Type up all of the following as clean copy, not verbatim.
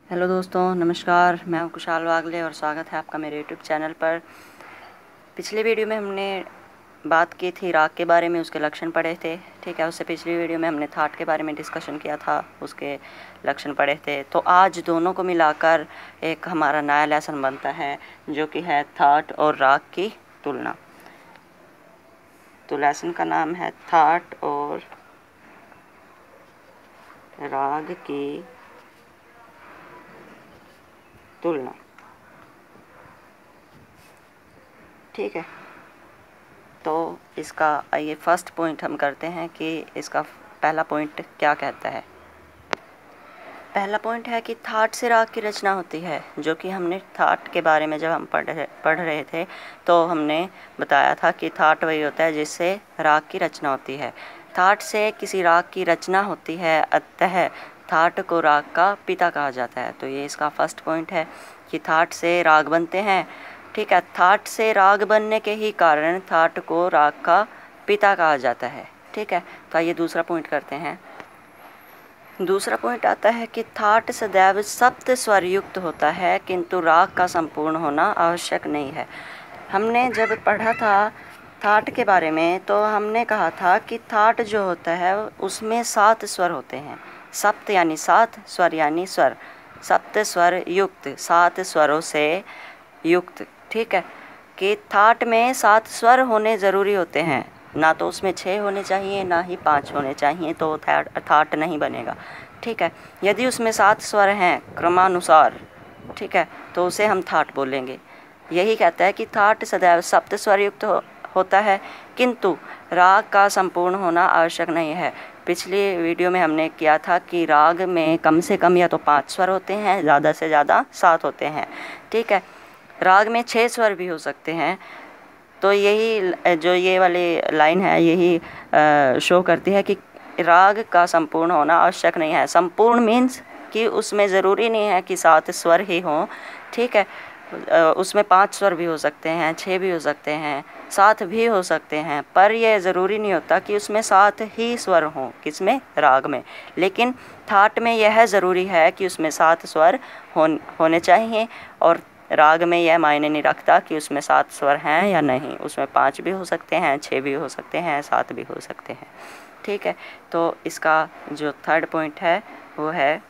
Hello दोस्तों, नमस्कार। मैं हूं कुशाल वागले और स्वागत है आपका मेरे यूट्यूब चैनल पर। पिछले वीडियो में हमने बात की थी राग के बारे में, उसके लक्षण पढ़े थे। ठीक है, उससे पिछली वीडियो में हमने थाट के बारे में डिस्कशन किया था, उसके लक्षण पढ़े थे। तो आज दोनों को मिलाकर एक हमारा नया लेसन बनता है जो कि है थाट और राग की तुलना। तो लेसन का नाम है थाट और राग की तुलना। ठीक है, तो इसका आइए फर्स्ट पॉइंट हम करते हैं कि इसका पहला पॉइंट क्या कहता है। पहला पॉइंट है कि थाट से राग की रचना होती है, जो कि हमने थाट के बारे में जब हम पढ़ रहे थे तो हमने बताया था कि थाट वही होता है जिससे राग की रचना होती है। थाट से किसी राग की रचना होती है, अतः थाट को राग का पिता कहा जाता है। तो ये इसका फर्स्ट पॉइंट है कि थाट से राग बनते हैं। ठीक है, थाट से राग बनने के ही कारण थाट को राग का पिता कहा जाता है। ठीक है, तो आइए दूसरा पॉइंट करते हैं। दूसरा पॉइंट आता है कि थाट सदैव सप्त स्वर युक्त होता है, किंतु राग का संपूर्ण होना आवश्यक नहीं है। हमने जब पढ़ा था थाट के बारे में तो हमने कहा था कि थाट जो होता है उसमें 7 स्वर होते हैं। सप्त यानी 7, स्वर यानी स्वर, सप्त स्वर युक्त, 7 स्वरों से युक्त। ठीक है, कि थाट में 7 स्वर होने ज़रूरी होते हैं, ना तो उसमें 6 होने चाहिए ना ही 5 होने चाहिए, तो थाट नहीं बनेगा। ठीक है, यदि उसमें 7 स्वर हैं क्रमानुसार, ठीक है, तो उसे हम थाट बोलेंगे। यही कहता है कि थाट सदैव सप्त स्वर युक्त होता है, किंतु राग का संपूर्ण होना आवश्यक नहीं है। पिछली वीडियो में हमने किया था कि राग में कम से कम या तो 5 स्वर होते हैं, ज़्यादा से ज़्यादा 7 होते हैं। ठीक है, राग में 6 स्वर भी हो सकते हैं। तो यही जो ये वाली लाइन है यही शो करती है कि राग का संपूर्ण होना आवश्यक नहीं है। संपूर्ण मीन्स कि उसमें ज़रूरी नहीं है कि 7 स्वर ही हों। ठीक है, उसमें 5 स्वर भी हो सकते हैं, 6 भी हो सकते हैं, 7 भी हो सकते हैं, पर यह ज़रूरी नहीं होता कि उसमें 7 ही स्वर हों। किसमें? राग में। लेकिन थाट में यह ज़रूरी है कि उसमें 7 स्वर होने चाहिए, और राग में यह मायने नहीं रखता कि उसमें 7 स्वर हैं या नहीं, उसमें 5 भी हो सकते हैं, 6 भी हो सकते हैं, 7 भी हो सकते हैं। ठीक है, तो इसका जो थर्ड पॉइंट है वो है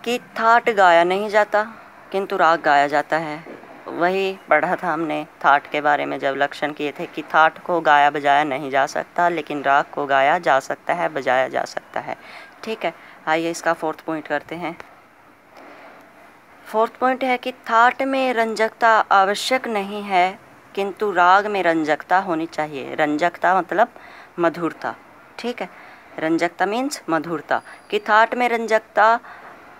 कि थाट गाया नहीं जाता किंतु राग गाया जाता है। वही पढ़ा था हमने थाट के बारे में जब लक्षण किए थे कि थाट को गाया बजाया नहीं जा सकता, लेकिन राग को गाया जा सकता है, बजाया जा सकता है। ठीक है, आइए इसका फोर्थ पॉइंट करते हैं। फोर्थ पॉइंट है कि थाट में रंजकता आवश्यक नहीं है, किंतु राग में रंजकता होनी चाहिए। रंजकता मतलब मधुरता। ठीक है, रंजकता मीन्स मधुरता, कि थाट में रंजकता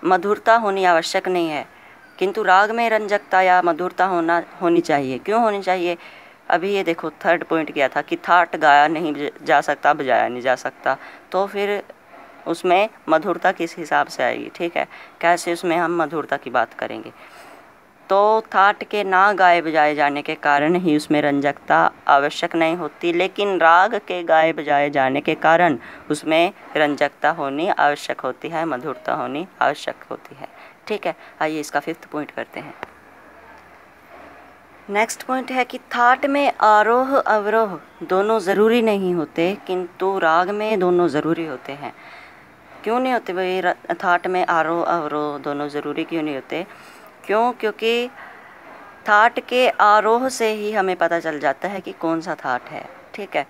मधुरता होनी आवश्यक नहीं है, किंतु राग में रंजकता या मधुरता होनी चाहिए। क्यों होनी चाहिए? अभी ये देखो थर्ड पॉइंट किया था कि थाट गाया नहीं जा सकता, बजाया नहीं जा सकता, तो फिर उसमें मधुरता किस हिसाब से आएगी? ठीक है, कैसे उसमें हम मधुरता की बात करेंगे? तो थाट के ना गाए बजाए जाने के कारण ही उसमें रंजकता आवश्यक नहीं होती, लेकिन राग के गाए बजाए जाने के कारण उसमें रंजकता होनी आवश्यक होती है, मधुरता होनी आवश्यक होती है। ठीक है, आइए इसका फिफ्थ पॉइंट करते हैं। नेक्स्ट पॉइंट है कि थाट में आरोह अवरोह दोनों ज़रूरी नहीं होते, किंतु राग में दोनों ज़रूरी होते हैं। क्यों नहीं होते भाई? थाट में आरोह अवरोह दोनों ज़रूरी क्यों नहीं होते? क्यों? क्योंकि थाट के आरोह से ही हमें पता चल जाता है कि कौन सा थाट है। ठीक है,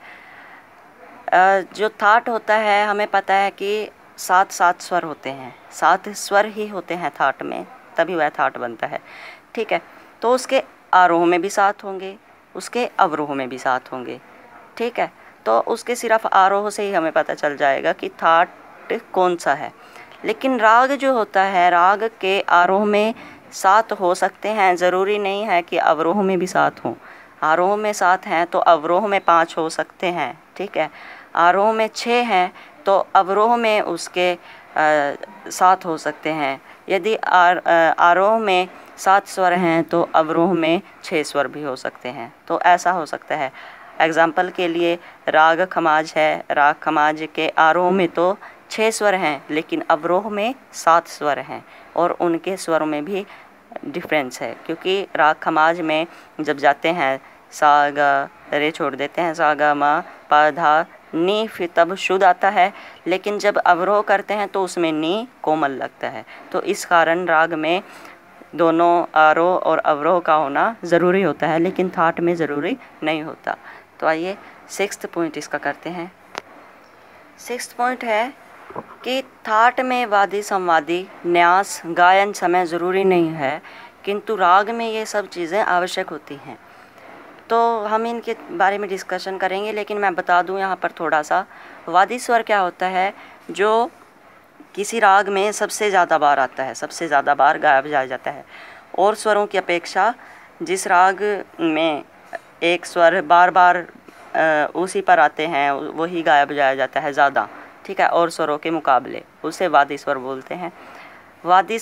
जो थाट होता है हमें पता है कि 7 स्वर होते हैं, 7 स्वर ही होते हैं थाट में, तभी वह थाट बनता है। ठीक है, तो उसके आरोह में भी 7 होंगे, उसके अवरोह में भी 7 होंगे। ठीक है, तो उसके सिर्फ आरोह से ही हमें पता चल जाएगा कि थाट कौन सा है। लेकिन राग जो होता है, राग के आरोह में 7 हो सकते हैं, ज़रूरी नहीं है कि अवरोह में भी 7 हों। आरोह में 7 हैं तो अवरोह में 5 हो सकते हैं। ठीक है, आरोह में 6 हैं तो अवरोह में उसके 7 हो सकते हैं। यदि आरोह में 7 स्वर हैं तो अवरोह में 6 स्वर भी हो सकते हैं, तो ऐसा हो सकता है। एग्ज़ाम्पल के लिए राग खमाज है, राग खमाज के आरोह में तो 6 स्वर हैं, लेकिन अवरोह में 7 स्वर हैं और उनके स्वरों में भी डिफरेंस है, क्योंकि राग खमाज में जब जाते हैं सा गा रे छोड़ देते हैं, सा गा मा पा धा नी, फिर तब शुद्ध आता है, लेकिन जब अवरोह करते हैं तो उसमें नी कोमल लगता है। तो इस कारण राग में दोनों आरोह और अवरोह का होना ज़रूरी होता है, लेकिन थाट में ज़रूरी नहीं होता। तो आइए 6th पॉइंट इसका करते हैं। 6th पॉइंट है कि थाट में वादी संवादी न्यास गायन समय ज़रूरी नहीं है, किंतु राग में ये सब चीज़ें आवश्यक होती हैं। तो हम इनके बारे में डिस्कशन करेंगे, लेकिन मैं बता दूं यहाँ पर थोड़ा सा। वादी स्वर क्या होता है, जो किसी राग में सबसे ज़्यादा बार आता है, सबसे ज़्यादा बार गाया बजाया जाता है, और स्वरों की अपेक्षा जिस राग में एक स्वर बार बार उसी पर आते हैं वही गाया बजाया जाता है ज़्यादा, ठीक है, और स्वरों के मुकाबले, उसे वादी स्वर बोलते हैं। वादी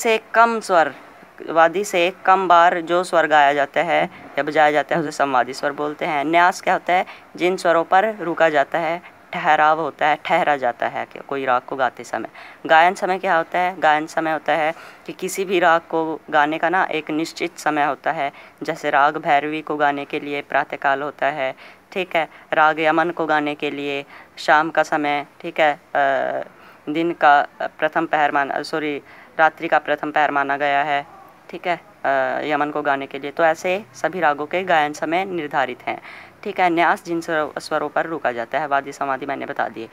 से कम बार जो स्वर गाया जाता है या बजाया जाता है उसे संवादी स्वर बोलते हैं। न्यास क्या होता है, जिन स्वरों पर रुका जाता है, ठहराव होता है, ठहरा जाता है कि कोई राग को गाते समय। गायन समय क्या होता है, गायन समय होता है कि किसी भी राग को गाने का ना एक निश्चित समय होता है। जैसे राग भैरवी को गाने के लिए प्रातःकाल होता है, ठीक है, राग यमन को गाने के लिए शाम का समय, ठीक है, दिन का प्रथम पहर रात्रि का प्रथम पहर माना गया है, ठीक है, यमन को गाने के लिए। तो ऐसे सभी रागों के गायन समय निर्धारित हैं, ठीक है। न्यास जिन स्वरों पर रुका जाता है, वादी संवादी मैंने बता दिए।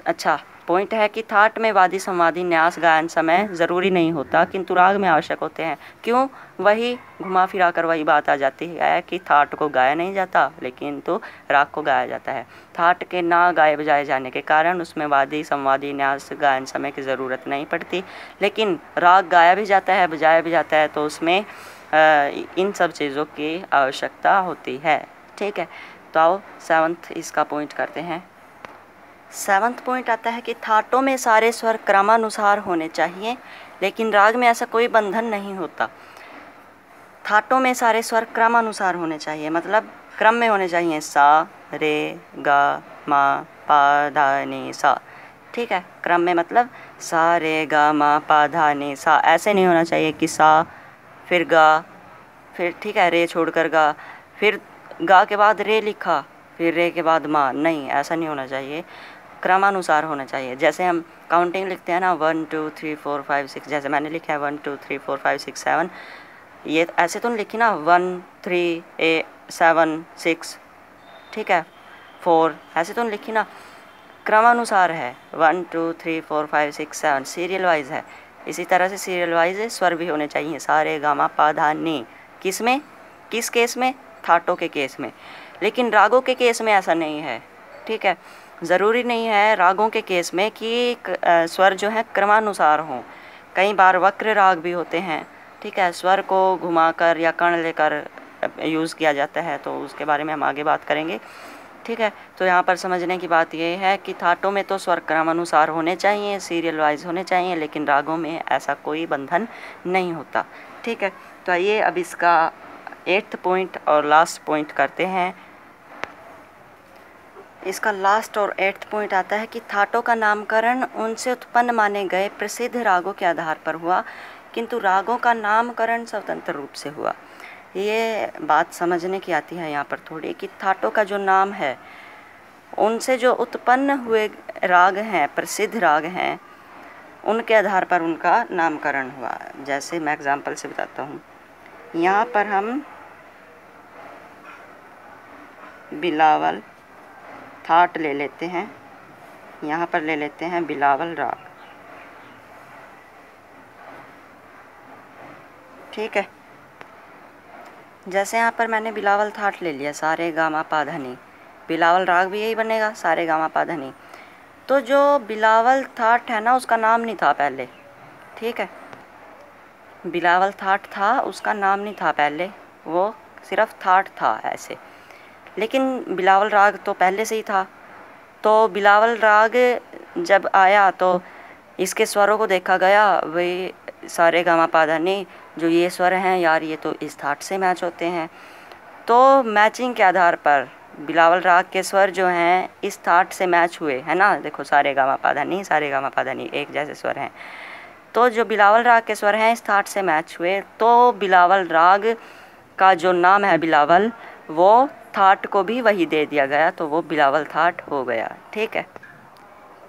अच्छा, पॉइंट है कि थाट में वादी संवादी न्यास गायन समय ज़रूरी नहीं होता, किंतु राग में आवश्यक होते हैं। क्यों? वही घुमा फिरा कर वही बात आ जाती है कि थाट को गाया नहीं जाता, लेकिन तो राग को गाया जाता है। थाट के ना गाए बजाए जाने के कारण उसमें वादी संवादी न्यास गायन समय की ज़रूरत नहीं पड़ती, लेकिन राग गाया भी जाता है, बजाया भी जाता है, तो उसमें इन सब चीज़ों की आवश्यकता होती है, ठीक है। तो आओ 7th इसका पॉइंट करते हैं। 7th पॉइंट आता है कि थाटों में सारे स्वर क्रमानुसार होने चाहिए, लेकिन राग में ऐसा कोई बंधन नहीं होता। थाटों में सारे स्वर क्रमानुसार होने चाहिए, मतलब क्रम में होने चाहिए। सा रे गा मा पा धा नी सा, ठीक है, क्रम में, मतलब सा रे गा मा पा धा नी सा। ऐसे नहीं होना चाहिए कि सा फिर गा फिर, ठीक है, रे छोड़कर गा, फिर गा के बाद रे लिखा, फिर रे के बाद मा, नहीं, ऐसा नहीं होना चाहिए। क्रमानुसार होना चाहिए। जैसे हम काउंटिंग लिखते हैं ना, 1 2 3 4 5 6, जैसे मैंने लिखा है 1 2 3 4 5 6 7, ये ऐसे तो नहीं लिखी ना 1 3 8 7 6, ठीक है, 4, ऐसे तो नहीं लिखी ना, क्रमानुसार है। 1 2 3 4 5 6 7 सीरियल वाइज है। इसी तरह से सीरियल वाइज स्वर भी होने चाहिए, सारे गामा पा धा नी। किस में, किस केस में? थाटों के केस में। लेकिन रागों के केस में ऐसा नहीं है, ठीक है। ज़रूरी नहीं है रागों के केस में कि स्वर जो है क्रमानुसार हों। कई बार वक्र राग भी होते हैं, ठीक है, स्वर को घुमाकर या कर्ण लेकर यूज़ किया जाता है, तो उसके बारे में हम आगे बात करेंगे, ठीक है। तो यहाँ पर समझने की बात ये है कि थाटों में तो स्वर क्रमानुसार होने चाहिए, सीरियल वाइज होने चाहिए, लेकिन रागों में ऐसा कोई बंधन नहीं होता, ठीक है। तो आइए अब इसका 8th पॉइंट और लास्ट पॉइंट करते हैं। इसका लास्ट और 8th पॉइंट आता है कि थाटों का नामकरण उनसे उत्पन्न माने गए प्रसिद्ध रागों के आधार पर हुआ, किंतु रागों का नामकरण स्वतंत्र रूप से हुआ। ये बात समझने की आती है यहाँ पर थोड़ी, कि थाटों का जो नाम है उनसे जो उत्पन्न हुए राग हैं, प्रसिद्ध राग हैं, उनके आधार पर उनका नामकरण हुआ। जैसे मैं एग्जाम्पल से बताता हूँ। यहाँ पर हम बिलावल थाट ले लेते हैं, यहाँ पर ले लेते हैं बिलावल राग, ठीक है। जैसे यहाँ पर मैंने बिलावल थाट ले लिया, सारे गामा पा धा नी, बिलावल राग भी यही बनेगा, सारे गामा पा धा नी। तो जो बिलावल थाट है ना, उसका नाम नहीं था पहले, ठीक है, बिलावल थाट था, उसका नाम नहीं था पहले, वो सिर्फ थाट था ऐसे। लेकिन बिलावल राग तो पहले से ही था। तो बिलावल राग जब आया तो इसके स्वरों को देखा गया, वही सारे गामा पा धा नी, जो ये स्वर हैं यार, ये तो इस थाट से मैच होते हैं। तो मैचिंग के आधार पर बिलावल राग के स्वर जो हैं इस थाट से मैच हुए, है ना। देखो सारे गामा पाधा नी, सारे गामा पाधा नी, एक जैसे स्वर हैं। तो जो बिलावल राग के स्वर हैं इस थाट से मैच हुए, तो बिलावल राग का जो नाम है बिलावल, वो थाट को भी वही दे दिया गया, तो वो बिलावल थाट हो गया। ठीक है,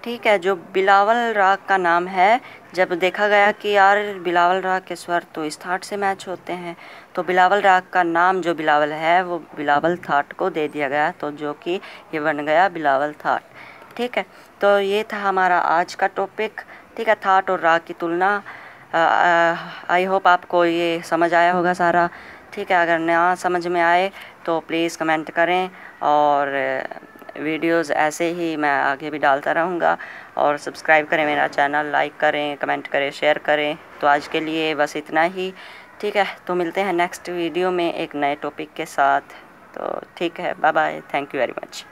ठीक है। जो बिलावल राग का नाम है, जब देखा गया कि यार बिलावल राग के स्वर तो इस थाट से मैच होते हैं, तो बिलावल राग का नाम जो बिलावल है वो बिलावल थाट को दे दिया गया, तो जो कि ये बन गया बिलावल थाट। ठीक है, तो ये था हमारा आज का टॉपिक। ठीक है, थाट और राग की तुलना। आई होप आपको ये समझ आया होगा सारा। ठीक है, अगर नया समझ में आए तो प्लीज़ कमेंट करें, और वीडियोस ऐसे ही मैं आगे भी डालता रहूँगा। और सब्सक्राइब करें मेरा चैनल, लाइक करें, कमेंट करें, शेयर करें। तो आज के लिए बस इतना ही। ठीक है, तो मिलते हैं नेक्स्ट वीडियो में एक नए टॉपिक के साथ। तो ठीक है, bye bye, thank you very much.